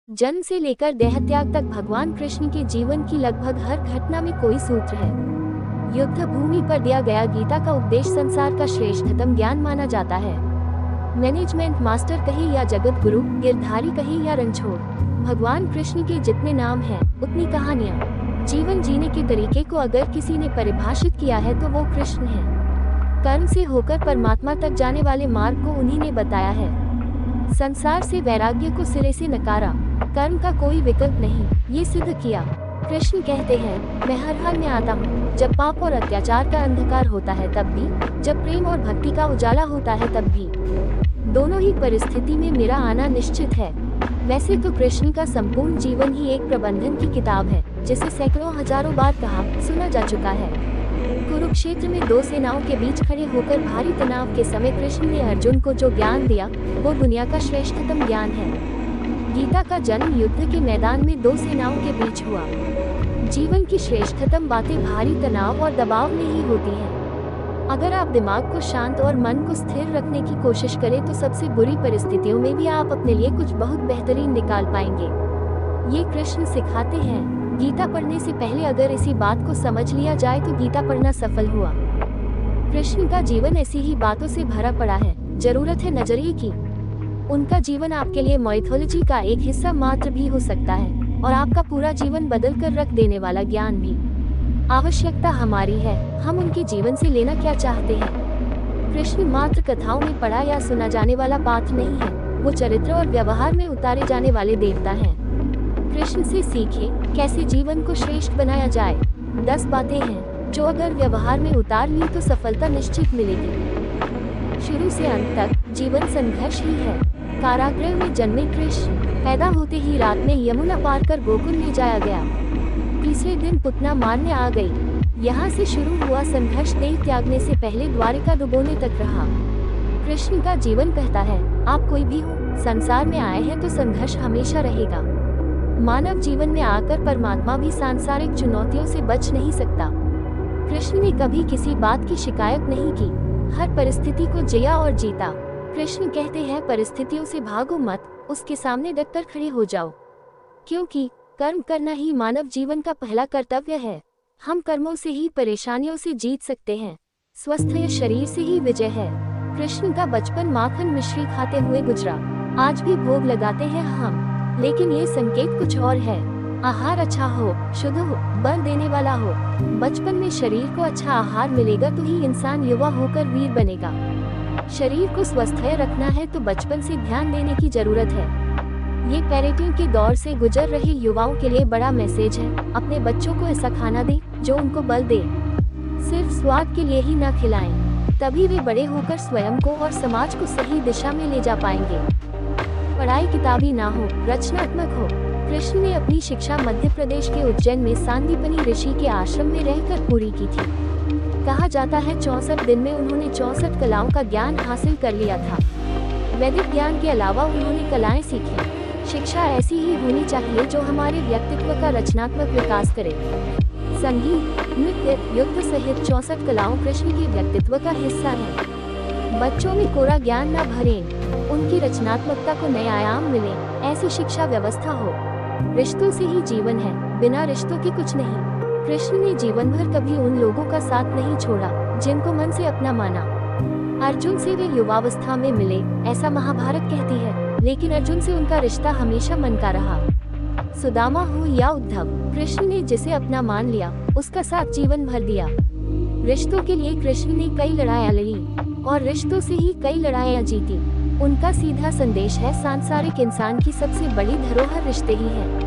जन्म से लेकर देहत्याग तक भगवान कृष्ण के जीवन की लगभग हर घटना में कोई सूत्र है। युद्ध भूमि पर दिया गया गीता का उपदेश संसार का श्रेष्ठतम ज्ञान माना जाता है। मैनेजमेंट मास्टर कहे या जगत गुरु, गिरधारी कहे या रणछोड़, भगवान कृष्ण के जितने नाम हैं उतनी कहानियाँ। जीवन जीने के तरीके को अगर किसी ने परिभाषित किया है तो वो कृष्ण है। कर्म से होकर परमात्मा तक जाने वाले मार्ग को उन्हीं ने बताया है। संसार से वैराग्य को सिरे से नकारा, कर्म का कोई विकल्प नहीं, ये सिद्ध किया। कृष्ण कहते हैं, मैं हर हाल में आता हूँ, जब पाप और अत्याचार का अंधकार होता है तब भी, जब प्रेम और भक्ति का उजाला होता है तब भी। दोनों ही परिस्थिति में मेरा आना निश्चित है। वैसे तो कृष्ण का संपूर्ण जीवन ही एक प्रबंधन की किताब है, जिसे सैकड़ों हजारों बार कहा सुना जा चुका है। कुरुक्षेत्र में दो सेनाओं के बीच खड़े होकर भारी तनाव के समय कृष्ण ने अर्जुन को जो ज्ञान दिया वो दुनिया का श्रेष्ठतम ज्ञान है। गीता का जन्म युद्ध के मैदान में दो सेनाओं के बीच हुआ। जीवन की श्रेष्ठतम बातें भारी तनाव और दबाव में ही होती हैं। अगर आप दिमाग को शांत और मन को स्थिर रखने की कोशिश करें तो सबसे बुरी परिस्थितियों में भी आप अपने लिए कुछ बहुत बेहतरीन निकाल पाएंगे। ये कृष्ण सिखाते हैं। गीता पढ़ने से पहले अगर इसी बात को समझ लिया जाए तो गीता पढ़ना सफल हुआ। कृष्ण का जीवन ऐसी ही बातों से भरा पड़ा है, जरूरत है नजरिए की। उनका जीवन आपके लिए माइथोलॉजी का एक हिस्सा मात्र भी हो सकता है और आपका पूरा जीवन बदल कर रख देने वाला ज्ञान भी। आवश्यकता हमारी है, हम उनके जीवन से लेना क्या चाहते हैं। कृष्ण मात्र कथाओं में पढ़ा या सुना जाने वाला पात्र नहीं है, वो चरित्र और व्यवहार में उतारे जाने वाले देवता हैं। कृष्ण से सीखें कैसे जीवन को श्रेष्ठ बनाया जाए। 10 बातें हैं जो अगर व्यवहार में उतार ली तो सफलता निश्चित मिलेगी। शुरू से अंत तक जीवन संघर्ष ही है। कारागृह में जन्मे कृष्ण, पैदा होते ही रात में यमुना पार कर गोकुल ले जाया गया। तीसरे दिन पुतना मारने आ गई। यहाँ से शुरू हुआ संघर्ष देह त्यागने से पहले द्वारिका डुबोने तक रहा। कृष्ण का जीवन कहता है, आप कोई भी हो, संसार में आए हैं तो संघर्ष हमेशा रहेगा। मानव जीवन में आकर परमात्मा भी सांसारिक चुनौतियों से बच नहीं सकता। कृष्ण ने कभी किसी बात की शिकायत नहीं की, हर परिस्थिति को जिया और जीता। कृष्ण कहते हैं, परिस्थितियों से भागो मत, उसके सामने डटकर खड़े हो जाओ, क्योंकि कर्म करना ही मानव जीवन का पहला कर्तव्य है। हम कर्मों से ही परेशानियों से जीत सकते हैं, स्वस्थ शरीर से ही विजय है। कृष्ण का बचपन माखन मिश्री खाते हुए गुजरा। आज भी भोग लगाते हैं हम, लेकिन ये संकेत कुछ और है। आहार अच्छा हो, शुद्ध हो, बल देने वाला हो। बचपन में शरीर को अच्छा आहार मिलेगा तो ही इंसान युवा होकर वीर बनेगा। शरीर को स्वस्थ रखना है तो बचपन से ध्यान देने की जरूरत है। ये पेरेंटिंग के दौर से गुजर रहे युवाओं के लिए बड़ा मैसेज है। अपने बच्चों को ऐसा खाना दें जो उनको बल दे। सिर्फ स्वाद के लिए ही ना खिलाएं, तभी वे बड़े होकर स्वयं को और समाज को सही दिशा में ले जा पाएंगे। पढ़ाई किताबी ना हो, रचनात्मक हो। कृष्ण ने अपनी शिक्षा मध्य प्रदेश के उज्जैन में सांदीपनी ऋषि के आश्रम में रहकर पूरी की थी। कहा जाता है 64 दिन में उन्होंने 64 कलाओं का ज्ञान हासिल कर लिया था। वैदिक ज्ञान के अलावा उन्होंने कलाएं सीखी। शिक्षा ऐसी ही होनी चाहिए जो हमारे व्यक्तित्व का रचनात्मक विकास करे। संगीत, नृत्य, युद्ध सहित 64 कलाओं कृष्ण के व्यक्तित्व का हिस्सा है। बच्चों में कोरा ज्ञान न भरें, उनकी रचनात्मकता को नए आयाम मिले, ऐसी शिक्षा व्यवस्था हो। रिश्तों से ही जीवन है, बिना रिश्तों के कुछ नहीं। कृष्ण ने जीवन भर कभी उन लोगों का साथ नहीं छोड़ा जिनको मन से अपना माना। अर्जुन से वे युवावस्था में मिले, ऐसा महाभारत कहती है, लेकिन अर्जुन से उनका रिश्ता हमेशा मन का रहा। सुदामा हो या उद्धव, कृष्ण ने जिसे अपना मान लिया उसका साथ जीवन भर दिया। रिश्तों के लिए कृष्ण ने कई लड़ाइयाँ लड़ी और रिश्तों से ही कई लड़ाइयाँ जीती। उनका सीधा संदेश है, सांसारिक इंसान की सबसे बड़ी धरोहर रिश्ते ही है।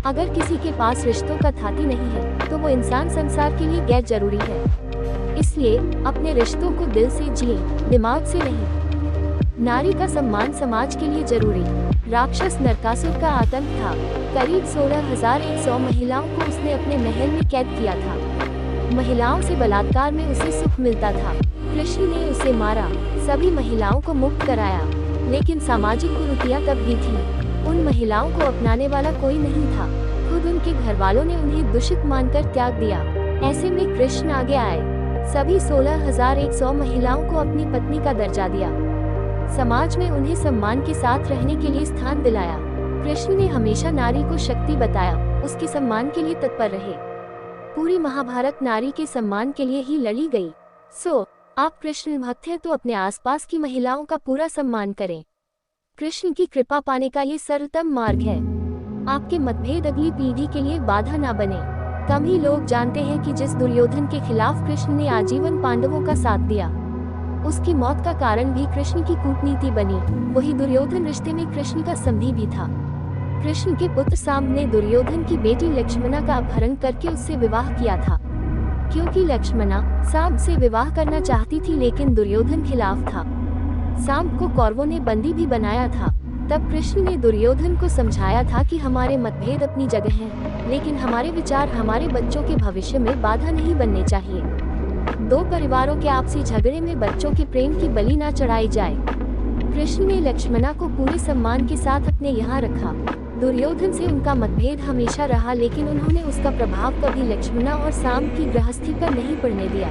अगर किसी के पास रिश्तों का थाती नहीं है तो वो इंसान संसार के लिए गैर जरूरी है। इसलिए अपने रिश्तों को दिल से जिए, दिमाग से नहीं। नारी का सम्मान समाज के लिए जरूरी। राक्षस नरकासुर का आतंक था। करीब 16,100 महिलाओं को उसने अपने महल में कैद किया था। महिलाओं से बलात्कार में उसे सुख मिलता था। कृष्ण ने उसे मारा, सभी महिलाओं को मुक्त कराया, लेकिन सामाजिक कुरीतियां तब भी थी। उन महिलाओं को अपनाने वाला कोई नहीं था। खुद उनके घर वालों ने उन्हें दूषित मानकर त्याग दिया। ऐसे में कृष्ण आगे आए, सभी 16,100 महिलाओं को अपनी पत्नी का दर्जा दिया। समाज में उन्हें सम्मान के साथ रहने के लिए स्थान दिलाया। कृष्ण ने हमेशा नारी को शक्ति बताया, उसके सम्मान के लिए तत्पर रहे। पूरी महाभारत नारी के सम्मान के लिए ही लड़ी गई। आप कृष्ण भक्त हैं तो अपने आसपास की महिलाओं का पूरा सम्मान करें। कृष्ण की कृपा पाने का ये सरलतम मार्ग है। आपके मतभेद अगली पीढ़ी के लिए बाधा ना बने। कम ही लोग जानते हैं कि जिस दुर्योधन के खिलाफ कृष्ण ने आजीवन पांडवों का साथ दिया, उसकी मौत का कारण भी कृष्ण की कूटनीति बनी। वही दुर्योधन रिश्ते में कृष्ण का संधि भी था। कृष्ण के पुत्र सांब ने दुर्योधन की बेटी लक्ष्मणा का अपहरण करके उससे विवाह किया था। क्योंकि लक्ष्मणा सांब से विवाह करना चाहती थी, लेकिन दुर्योधन खिलाफ था। सांब को कौरवों ने बंदी भी बनाया था। तब कृष्ण ने दुर्योधन को समझाया था कि हमारे मतभेद अपनी जगह हैं, लेकिन हमारे विचार हमारे बच्चों के भविष्य में बाधा नहीं बनने चाहिए। दो परिवारों के आपसी झगड़े में बच्चों के प्रेम की बलि ना चढ़ाई जाए। कृष्ण ने लक्ष्मणा को पूरे सम्मान के साथ अपने यहाँ रखा। दुर्योधन से उनका मतभेद हमेशा रहा, लेकिन उन्होंने उसका प्रभाव कभी लक्ष्मणा और सांब की गृहस्थी पर नहीं पड़ने दिया।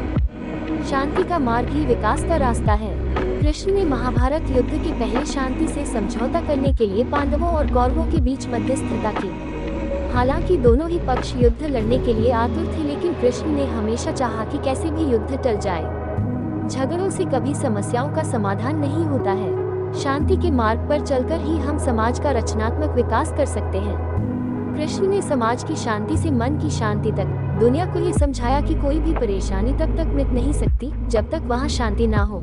शांति का मार्ग ही विकास का रास्ता है। कृष्ण ने महाभारत युद्ध के पहले शांति से समझौता करने के लिए पांडवों और कौरवों के बीच मध्यस्थता की। हालांकि दोनों ही पक्ष युद्ध लड़ने के लिए आतुर थे, लेकिन कृष्ण ने हमेशा चाहा कि कैसे भी युद्ध टल जाए। झगड़ों से कभी समस्याओं का समाधान नहीं होता है। शांति के मार्ग पर चलकर ही हम समाज का रचनात्मक विकास कर सकते हैं। कृष्ण ने समाज की शांति से मन की शांति तक दुनिया को ये समझाया कि कोई भी परेशानी तब तक मिट नहीं सकती जब तक वहाँ शांति ना हो।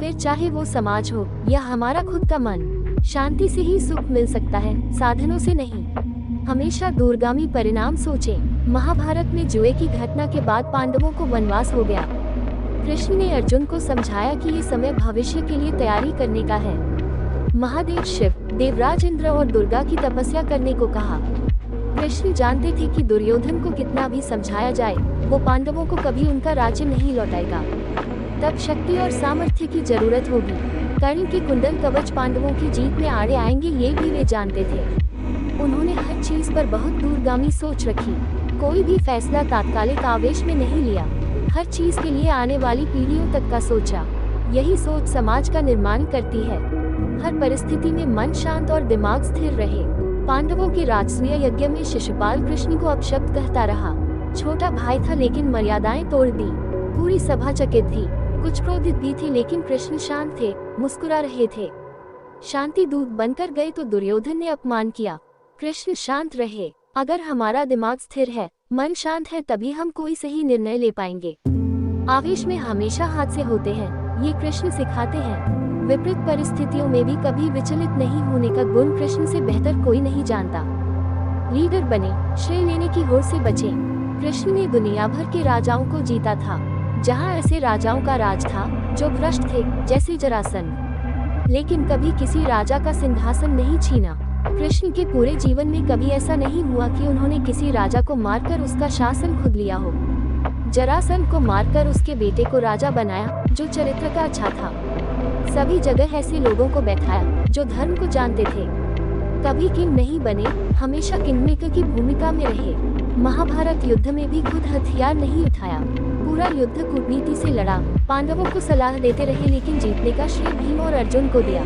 फिर चाहे वो समाज हो या हमारा खुद का मन, शांति से ही सुख मिल सकता है, साधनों से नहीं। हमेशा दूरगामी परिणाम सोचें। महाभारत में जुए की घटना के बाद पांडवों को वनवास हो गया। कृष्ण ने अर्जुन को समझाया कि ये समय भविष्य के लिए तैयारी करने का है। महादेव शिव, देवराज इंद्र और दुर्गा की तपस्या करने को कहा। कृष्ण जानते थे कि दुर्योधन को कितना भी समझाया जाए, वो पांडवों को कभी उनका राज्य नहीं लौटाएगा। तब शक्ति और सामर्थ्य की जरूरत होगी। कर्ण के कुंडल कवच पांडवों की जीत में आड़े आएंगे, ये भी वे जानते थे। उन्होंने हर चीज पर बहुत दूरगामी सोच रखी। कोई भी फैसला तात्कालिक आवेश में नहीं लिया। हर चीज के लिए आने वाली पीढ़ियों तक का सोचा। यही सोच समाज का निर्माण करती है। हर परिस्थिति में मन शांत और दिमाग स्थिर रहे। पांडवों के राजसूय यज्ञ में शिशुपाल कृष्ण को अपशब्द कहता रहा। छोटा भाई था लेकिन मर्यादाएं तोड़ दी। पूरी सभा चकित थी, कुछ क्रोधित भी थे, लेकिन कृष्ण शांत थे, मुस्कुरा रहे थे। शांति दूत बनकर गए तो दुर्योधन ने अपमान किया। कृष्ण शांत रहे। अगर हमारा दिमाग स्थिर है, मन शांत है, तभी हम कोई सही निर्णय ले पाएंगे। आवेश में हमेशा हादसे होते हैं, ये कृष्ण सिखाते हैं। विपरीत परिस्थितियों में भी कभी विचलित नहीं होने का गुण कृष्ण से बेहतर कोई नहीं जानता। लीडर बने, श्रेय लेने की होड़ से बचें। कृष्ण ने दुनिया भर के राजाओं को जीता था। जहाँ ऐसे राजाओं का राज था जो भ्रष्ट थे, जैसे जरासंध, लेकिन कभी किसी राजा का सिंहासन नहीं छीना। कृष्ण के पूरे जीवन में कभी ऐसा नहीं हुआ कि उन्होंने किसी राजा को मारकर उसका शासन खुद लिया हो। जरासंध को मारकर उसके बेटे को राजा बनाया, जो चरित्र का अच्छा था। सभी जगह ऐसे लोगों को बैठाया जो धर्म को जानते थे। कभी किंग नहीं बने, हमेशा किंगमेकर की भूमिका में रहे। महाभारत युद्ध में भी खुद हथियार नहीं उठाया, पूरा युद्ध कूटनीति से लड़ा। पांडवों को सलाह देते रहे, लेकिन जीतने का श्रेय भीम और अर्जुन को दिया।